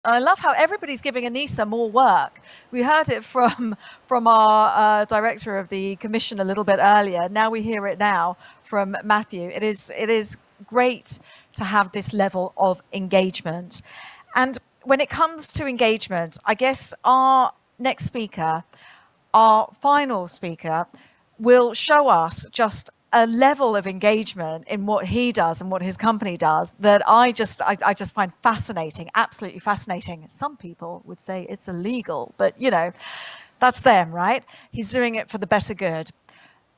I love how everybody's giving ENISA more work. We heard it from our director of the commission a little bit earlier. Now we hear it now from Matthew. It is great to have this level of engagement. And when it comes to engagement, I guess our next speaker, our final speaker, will show us just a level of engagement in what he does and what his company does that I just find fascinating, absolutely fascinating. Some people would say it's illegal, but you know, that's them, right? He's doing it for the better good.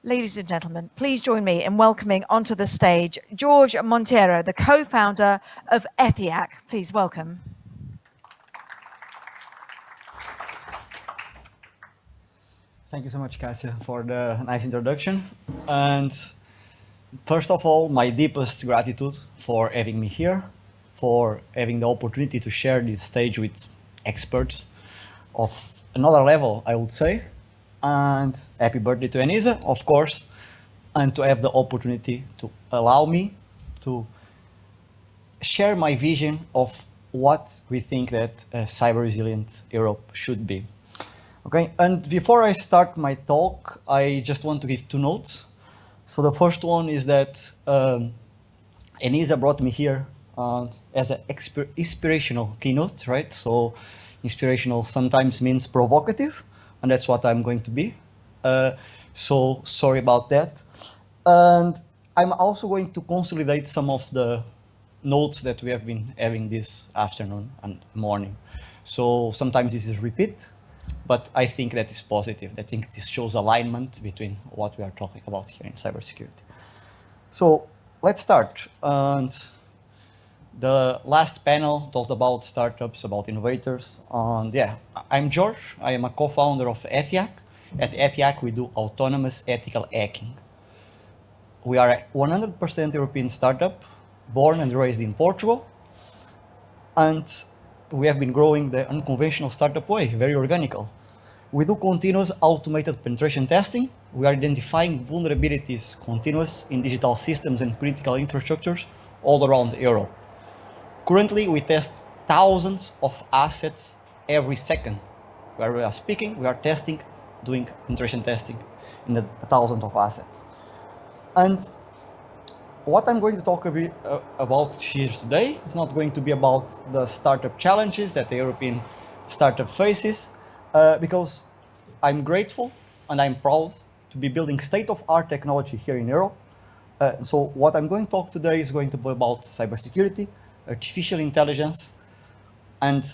Ladies and gentlemen, please join me in welcoming onto the stage Jorge Monteiro, the co-founder of ETHIAC. Please welcome. Thank you so much, Cassia, for the nice introduction. And first of all, my deepest gratitude for having me here, for having the opportunity to share this stage with experts of another level, I would say. And happy birthday to ENISA, of course, and to have the opportunity to allow me to share my vision of what we think that a cyber-resilient Europe should be. Okay, and before I start my talk, I just want to give two notes. So the first one is that ENISA brought me here as an inspirational keynote, right? So inspirational sometimes means provocative, and that's what I'm going to be. So sorry about that. And I'm also going to consolidate some of the notes that we have been having this afternoon and morning. So sometimes this is repeat, but I think that is positive. I think this shows alignment between what we are talking about here in cybersecurity. So let's start. And the last panel talked about startups, about innovators. And yeah, I'm Jorge. I am a co-founder of ETHIAC. At ETHIAC, we do autonomous ethical hacking. We are a 100% European startup, born and raised in Portugal. And we have been growing the unconventional startup way, very organical. We do continuous automated penetration testing. We are identifying vulnerabilities continuous in digital systems and critical infrastructures all around Europe. Currently, we test thousands of assets every second. Where we are speaking, we are testing, doing penetration testing in the thousands of assets. And what I'm going to talk a bit about here today is not going to be about the startup challenges that the European startup faces, because I'm grateful and I'm proud to be building state-of-art technology here in Europe. So what I'm going to talk today is going to be about cybersecurity, artificial intelligence, and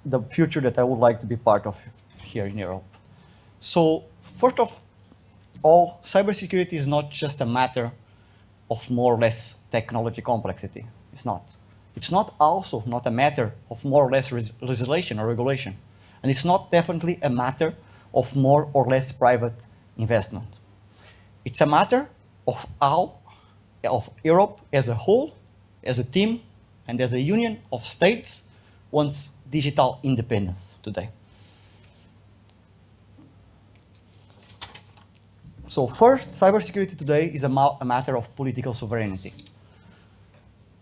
the future that I would like to be part of here in Europe. So first of all, cybersecurity is not just a matter of more or less technology complexity. It's not. It's not also not a matter of more or less legislation or regulation. And it's not definitely a matter of more or less private investment. It's a matter of how, of Europe as a whole, as a team, and as a union of states wants digital independence today. So first, cybersecurity today is a matter of political sovereignty.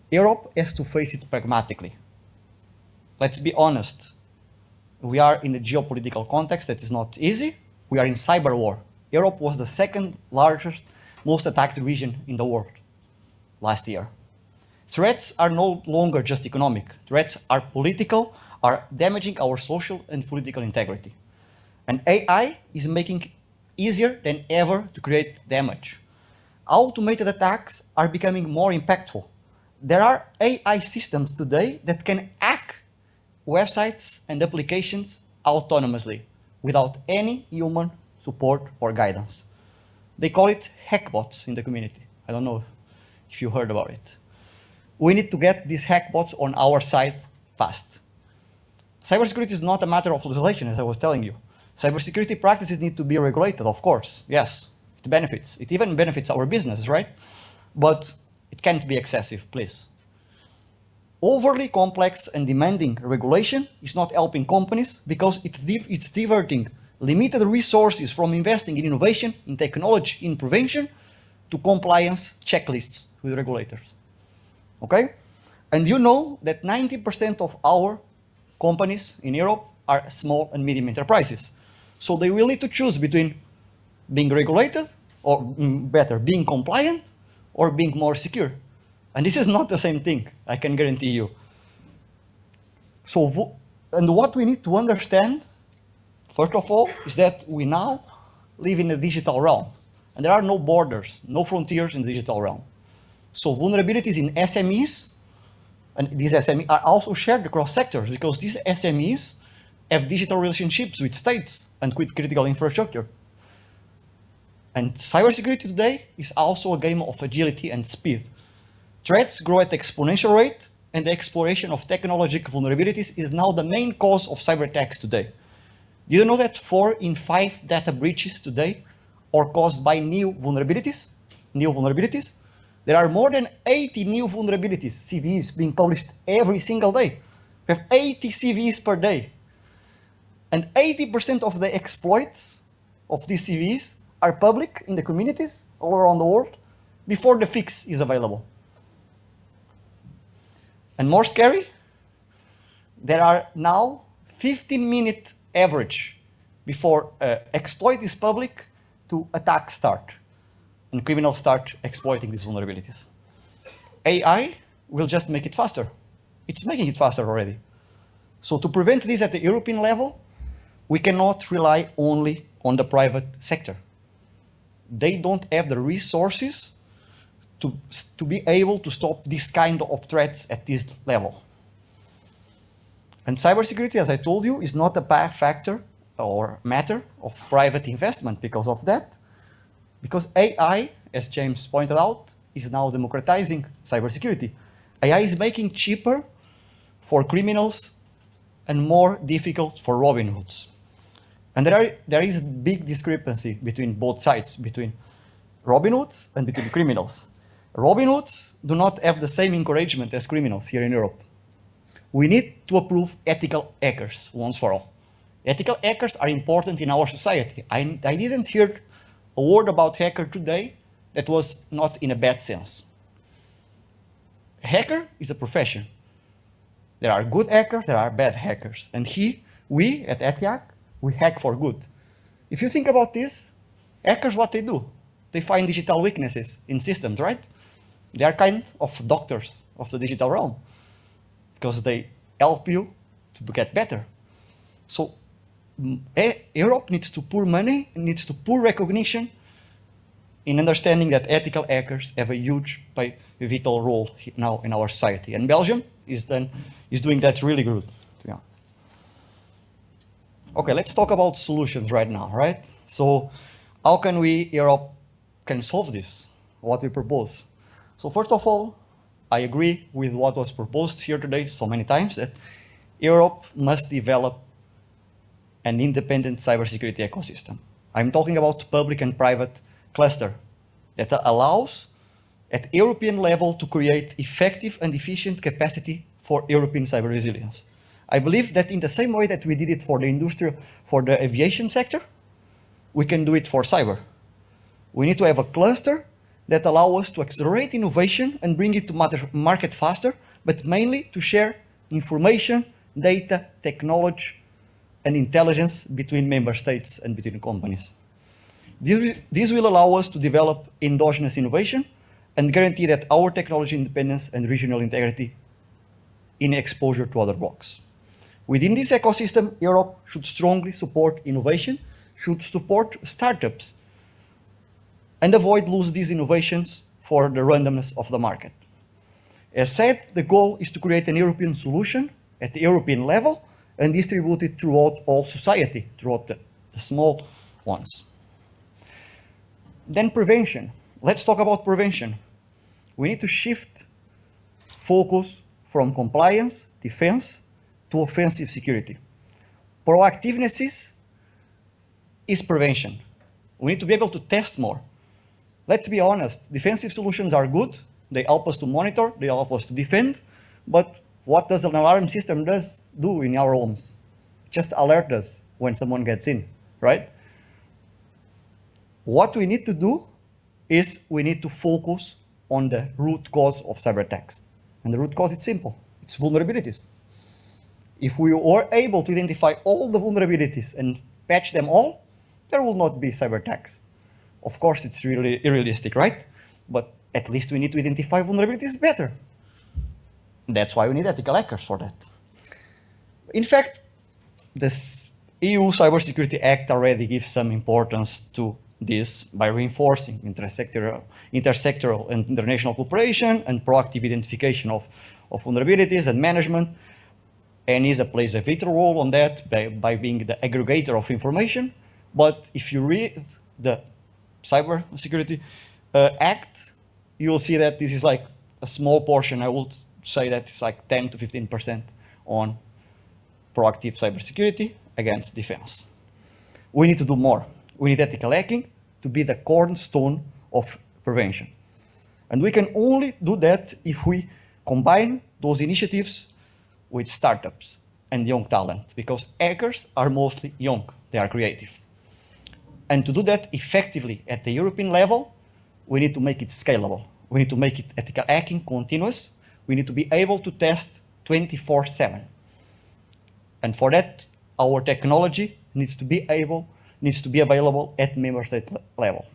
Europe has to face it pragmatically. Let's be honest. We are in a geopolitical context that is not easy. We are in cyber war. Europe was the second largest, most attacked region in the world last year. Threats are no longer just economic. Threats are political, are damaging our social and political integrity. And AI is making easier than ever to create damage. Automated attacks are becoming more impactful. There are AI systems today that can hack websites and applications autonomously without any human support or guidance. They call it hackbots in the community. I don't know if you heard about it. We need to get these hackbots on our side fast. Cybersecurity is not a matter of legislation, as I was telling you. Cybersecurity practices need to be regulated, of course. Yes, it benefits. It even benefits our business, right? But it can't be excessive, please. Overly complex and demanding regulation is not helping companies because it's diverting limited resources from investing in innovation, in technology, in prevention, to compliance checklists with regulators. Okay? And you know that 90% of our companies in Europe are small and medium enterprises. So they will need to choose between being regulated, or better, being compliant, or being more secure. And this is not the same thing, I can guarantee you. So, and what we need to understand, first of all, is that we now live in a digital realm. And there are no borders, no frontiers in the digital realm. So vulnerabilities in SMEs, and these SMEs are also shared across sectors, because these SMEs have digital relationships with states and with critical infrastructure. And cybersecurity today is also a game of agility and speed. Threats grow at exponential rate, and the exploration of technological vulnerabilities is now the main cause of cyber attacks today. Do you know that 4 in 5 data breaches today are caused by new vulnerabilities? There are more than 80 new vulnerabilities, CVEs, being published every single day. We have 80 CVEs per day. And 80% of the exploits of these CVEs are public in the communities all around the world before the fix is available. And more scary, there are now 15-minute average before exploit is public to attack start, and criminals start exploiting these vulnerabilities. AI will just make it faster. It's making it faster already. So to prevent this at the European level, we cannot rely only on the private sector. They don't have the resources to be able to stop this kind of threats at this level. And cybersecurity, as I told you, is not a factor or matter of private investment because of that. Because AI, as James pointed out, is now democratizing cybersecurity. AI is making cheaper for criminals and more difficult for Robin Hoods. And there is a big discrepancy between both sides, between Robin Hoods and between criminals. Robin Hoods do not have the same encouragement as criminals here in Europe. We need to approve ethical hackers once for all. Ethical hackers are important in our society. I didn't hear a word about hacker today that was not in a bad sense. A hacker is a profession. There are good hackers, there are bad hackers. And we at ETIAC, we hack for good. If you think about this, hackers, what they do? They find digital weaknesses in systems, right? They are kind of doctors of the digital realm because they help you to get better. So Europe needs to pour money, needs to pour recognition in understanding that ethical hackers have a huge, vital role now in our society. And Belgium is doing that really good. Yeah. Okay, let's talk about solutions right now, right? So how can Europe can solve this, what we propose? So first of all, I agree with what was proposed here today so many times, that Europe must develop an independent cybersecurity ecosystem. I'm talking about public and private cluster that allows at European level to create effective and efficient capacity for European cyber resilience. I believe that in the same way that we did it for the aviation sector, we can do it for cyber. We need to have a cluster that allows us to accelerate innovation and bring it to market faster, but mainly to share information, data, technology, and intelligence between member states and between companies. This will allow us to develop endogenous innovation and guarantee that our technology independence and regional integrity in exposure to other blocks. Within this ecosystem, Europe should strongly support innovation, should support startups, and avoid lose these innovations for the randomness of the market. As said, the goal is to create an European solution at the European level and distribute it throughout all society, throughout the small ones. Then prevention. Let's talk about prevention. We need to shift focus from compliance, defense, to offensive security. Proactiveness is prevention. We need to be able to test more. Let's be honest, defensive solutions are good. They help us to monitor, they help us to defend, but what does an alarm system do in our homes? Just alert us when someone gets in, right? What we need to do is we need to focus on the root cause of cyber attacks. And the root cause is simple, it's vulnerabilities. If we were able to identify all the vulnerabilities and patch them all, there will not be cyber attacks. Of course, it's really unrealistic, right? But at least we need to identify vulnerabilities better. That's why we need ethical hackers for that. In fact, this EU Cybersecurity Act already gives some importance to this by reinforcing intersectoral and international cooperation and proactive identification of vulnerabilities and management. ENISA plays a vital role on that by being the aggregator of information. But if you read the Cybersecurity Act, you will see that this is like a small portion. I would say that it's like 10 to 15% on proactive cybersecurity against defense. We need to do more. We need ethical hacking to be the cornerstone of prevention. And we can only do that if we combine those initiatives with startups and young talent, because hackers are mostly young, they are creative. And to do that effectively at the European level, we need to make it scalable. We need to make it ethical hacking continuous. We need to be able to test 24/7. And for that, our technology needs to be available at member state level.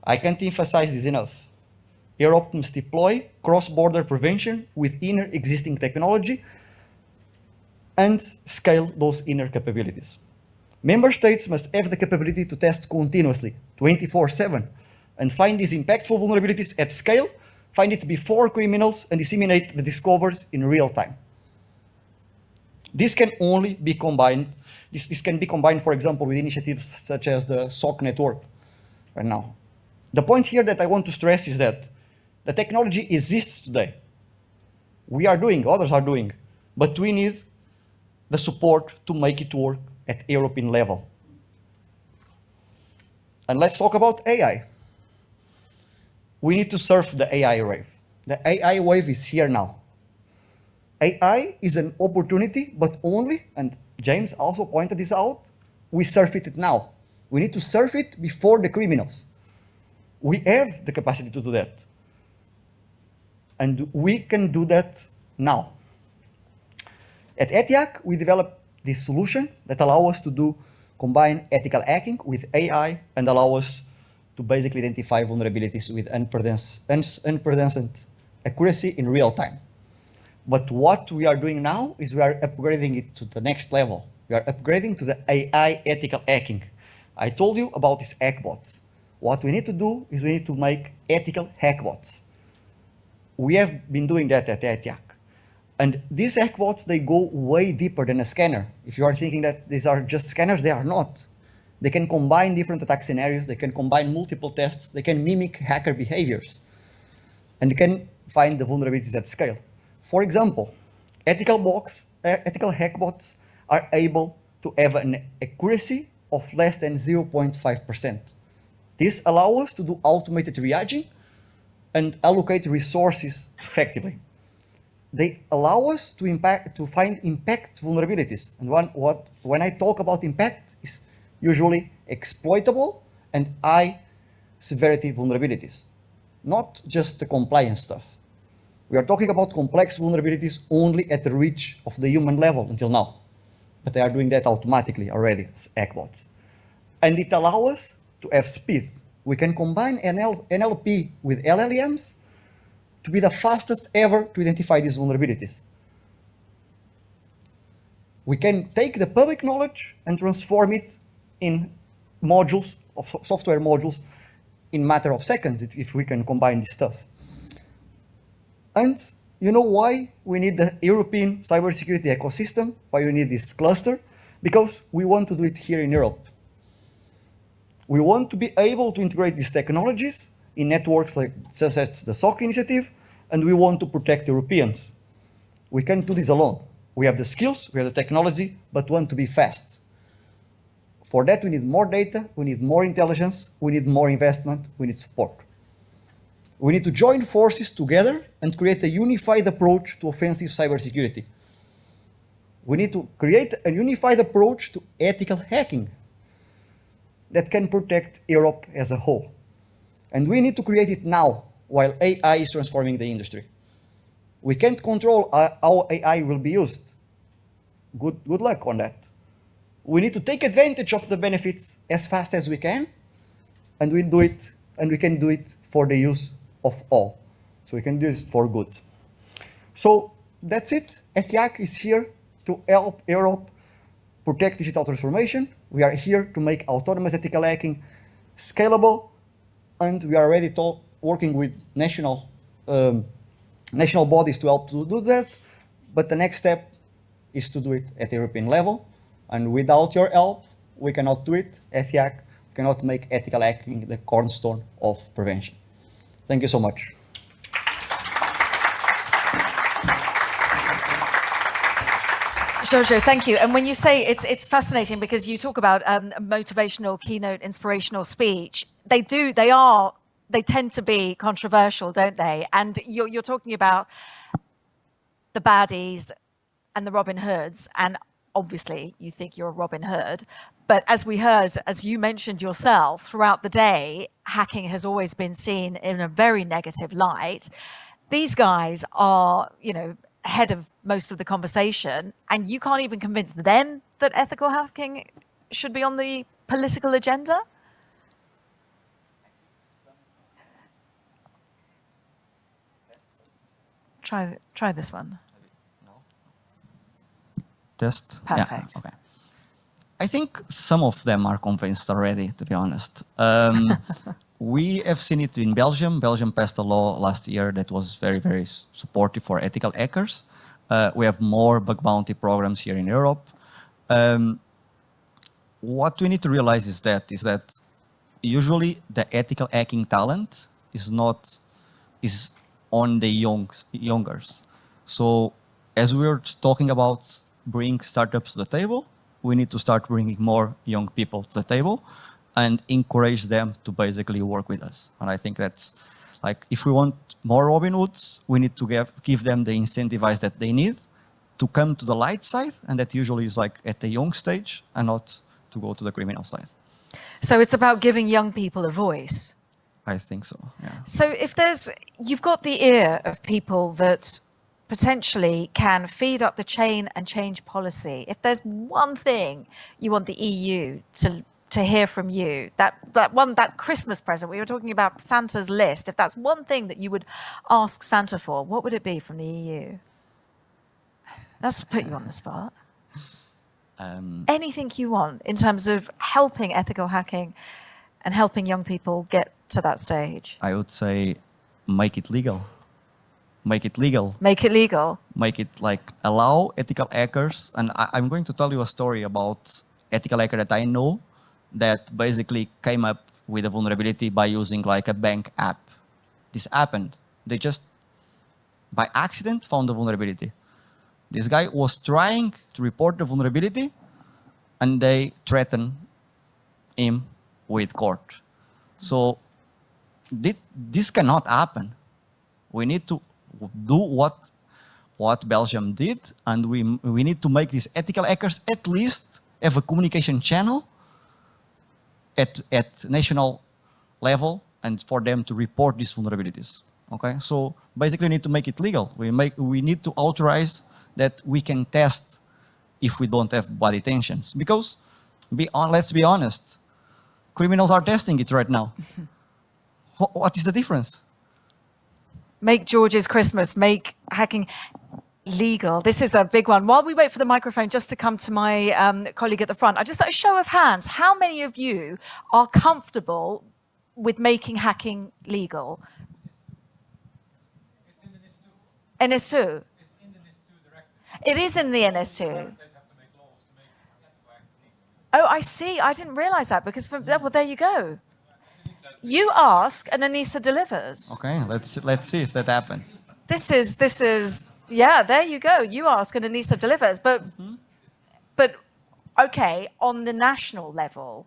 I can't emphasize this enough. Europe must deploy cross-border prevention with inner existing technology and scale those inner capabilities. Member states must have the capability to test continuously, 24/7, and find these impactful vulnerabilities at scale, find it before criminals, and disseminate the discoveries in real time. This can only be combined, this can be combined, for example, with initiatives such as the SOC network right now. The point here that I want to stress is that the technology exists today. We are doing, others are doing, but we need the support to make it work at European level. And let's talk about AI. We need to surf the AI wave. The AI wave is here now. AI is an opportunity, but only, and James also pointed this out, we surf it now. We need to surf it before the criminals. We have the capacity to do that. And we can do that now. At ETIAC, we developed this solution that allows us to combine ethical hacking with AI and allow us to basically identify vulnerabilities with unprecedented accuracy in real time. But what we are doing now is we are upgrading it to the next level. We are upgrading to the AI ethical hacking. I told you about these hackbots. What we need to do is we need to make ethical hackbots. We have been doing that at ETIAC. And these hackbots, they go way deeper than a scanner. If you are thinking that these are just scanners, they are not. They can combine different attack scenarios, they can combine multiple tests, they can mimic hacker behaviors, and they can find the vulnerabilities at scale. For example, ethical hackbots are able to have an accuracy of less than 0.5%. This allows us to do automated triaging and allocate resources effectively. They allow us to find impact vulnerabilities. And when I talk about impact, it's usually exploitable and high severity vulnerabilities, not just the compliance stuff. We are talking about complex vulnerabilities only at the reach of the human level until now, but they are doing that automatically already as hackbots. And it allows us to have speed. We can combine NLP with LLMs to be the fastest ever to identify these vulnerabilities. We can take the public knowledge and transform it in modules, of software modules, in a matter of seconds if we can combine this stuff. And you know why we need the European cybersecurity ecosystem? Why we need this cluster? Because we want to do it here in Europe. We want to be able to integrate these technologies in networks like such as the SOC initiative, and we want to protect Europeans. We can't do this alone. We have the skills, we have the technology, but want to be fast. For that, we need more data, we need more intelligence, we need more investment, we need support. We need to join forces together and create a unified approach to offensive cybersecurity. We need to create a unified approach to ethical hacking that can protect Europe as a whole. And we need to create it now, while AI is transforming the industry. We can't control how AI will be used, good luck on that. We need to take advantage of the benefits as fast as we can, and we can do it for the use of all. So we can do this for good. So that's it. ETIAC is here to help Europe protect digital transformation. We are here to make autonomous ethical hacking scalable, and we are already working with national bodies to help to do that. But the next step is to do it at the European level. And without your help, we cannot do it. ETIAC cannot make ethical hacking the cornerstone of prevention. Thank you so much. Jorge, thank you. And when you say it's fascinating because you talk about motivational, keynote, inspirational speech, they tend to be controversial, don't they? And you're talking about the baddies and the Robin Hoods, and obviously you think you're a Robin Hood. But as we heard, as you mentioned yourself, throughout the day, hacking has always been seen in a very negative light. These guys are, ahead of most of the conversation, and you can't even convince them that ethical hacking should be on the political agenda? Try this one. Test? Perfect. Yeah, okay. I think some of them are convinced already, to be honest. We have seen it in Belgium. Belgium passed a law last year that was very, very supportive for ethical hackers. We have more bug bounty programs here in Europe. What we need to realize is that usually the ethical hacking talent is on the youngers. So as we were talking about bring startups to the table, we need to start bringing more young people to the table and encourage them to basically work with us. And I think that's like, if we want more Robin Hoods, we need to give them the incentivize that they need to come to the light side. And that usually is like at the young stage and not to go to the criminal side. So it's about giving young people a voice. I think so, yeah. So you've got the ear of people that potentially can feed up the chain and change policy. If there's one thing you want the EU to hear from you, that Christmas present, we were talking about Santa's list, if that's one thing that you would ask Santa for, what would it be from the EU? That's to put you on the spot. Anything you want in terms of helping ethical hacking and helping young people get to that stage? I would say make it legal. Make it legal. Make it legal. Make it like allow ethical hackers. And I'm going to tell you a story about ethical hacker that I know that basically came up with a vulnerability by using like a bank app. This happened. They just, by accident, found the vulnerability. This guy was trying to report the vulnerability and they threatened him with court. So this cannot happen. We need to do what Belgium did, and we need to make these ethical hackers at least have a communication channel at national level and for them to report these vulnerabilities. Okay, so basically we need to make it legal. We need to authorize that we can test if we don't have bad intentions. Because let's be honest, criminals are testing it right now. What is the difference? Make George's Christmas, make hacking legal. This is a big one. While we wait for the microphone just to come to my colleague at the front, I just a show of hands. How many of you are comfortable with making hacking legal? It's in the NIS2. NIS2? It's in the NIS2 directive. It is in the NIS2. Have to make laws to make ethical hacking legal. Oh, I see. I didn't realize that because, well, there you go. You ask and ENISA delivers. Okay, let's see if that happens. This is, yeah, there you go. You ask and ENISA delivers. But okay, on the national level,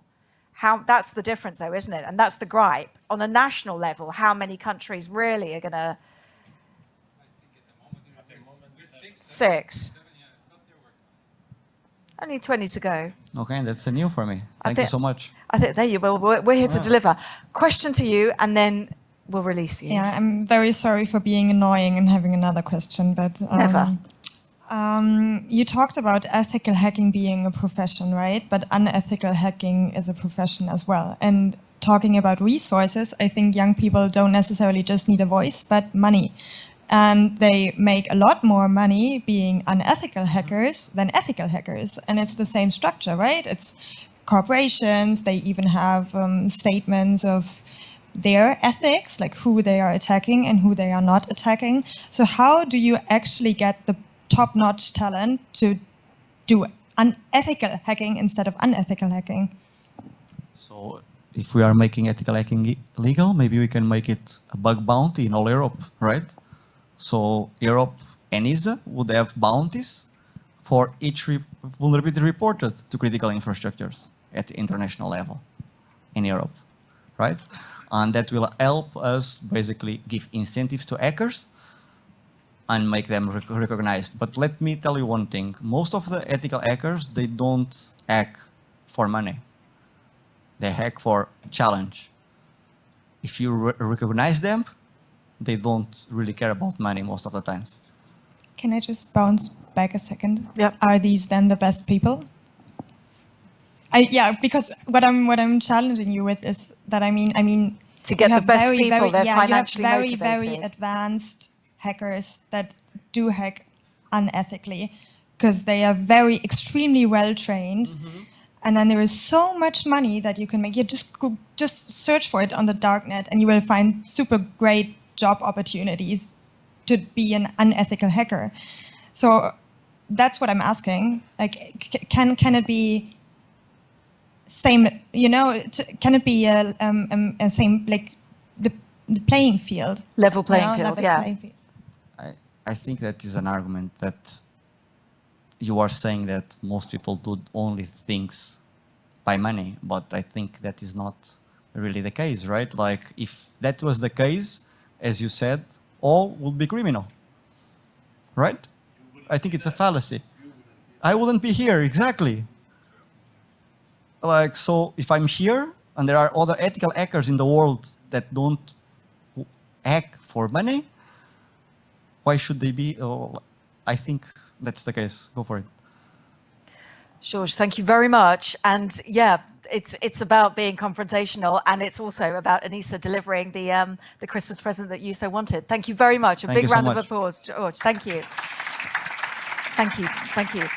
that's the difference though, isn't it? And that's the gripe. On a national level, how many countries really are going to... At the moment, 6. Only 20 to go. Okay, that's a new for me. Thank you so much. I think there you go. We're here to deliver. Question to you, and then we'll release you. Yeah, I'm very sorry for being annoying and having another question, but Never. You talked about ethical hacking being a profession, right? But unethical hacking is a profession as well. And talking about resources, I think young people don't necessarily just need a voice, but money. And they make a lot more money being unethical hackers than ethical hackers. And it's the same structure, right? It's corporations, they even have statements of their ethics, like who they are attacking and who they are not attacking. So how do you actually get the top-notch talent to do unethical hacking instead of unethical hacking? So if we are making ethical hacking legal, maybe we can make it a bug bounty in all Europe, right? So Europe, ENISA would have bounties for each vulnerability reported to critical infrastructures at the international level in Europe, right? And that will help us basically give incentives to hackers and make them recognized. But let me tell you one thing. Most of the ethical hackers, they don't hack for money. They hack for challenge. If you recognize them, they don't really care about money most of the times. Can I just bounce back a second? Yep. Are these then the best people? Yeah, because what I'm challenging you with is that I mean To get you the have best people, they're you have financially very motivated. advanced hackers that do hack unethically because they are very extremely well trained. And then there is so much money that you can make. You just search for it on the darknet, and you will find super great job opportunities to be an unethical hacker. So that's what I'm asking. Like, can it be same? You know, can it be a same, like the playing field? Level playing You know, field, level yeah. playing field. I think that is an argument that you are saying that most people do only things by money, but I think that is not really the case, right? Like, if that was the case, as you said, all would be criminal, right? I think it's a fallacy. I wouldn't be here, exactly. Like, so if I'm here and there are other ethical hackers in the world that don't hack for money, why should they be? Oh, I think that's the case. Go for it. George, thank you very much. And yeah, it's about being confrontational, and it's also about ENISA delivering the Christmas present that you so wanted. Thank you very much. A Thank big you so round of much. applause, George. Thank you. Thank you. Thank you.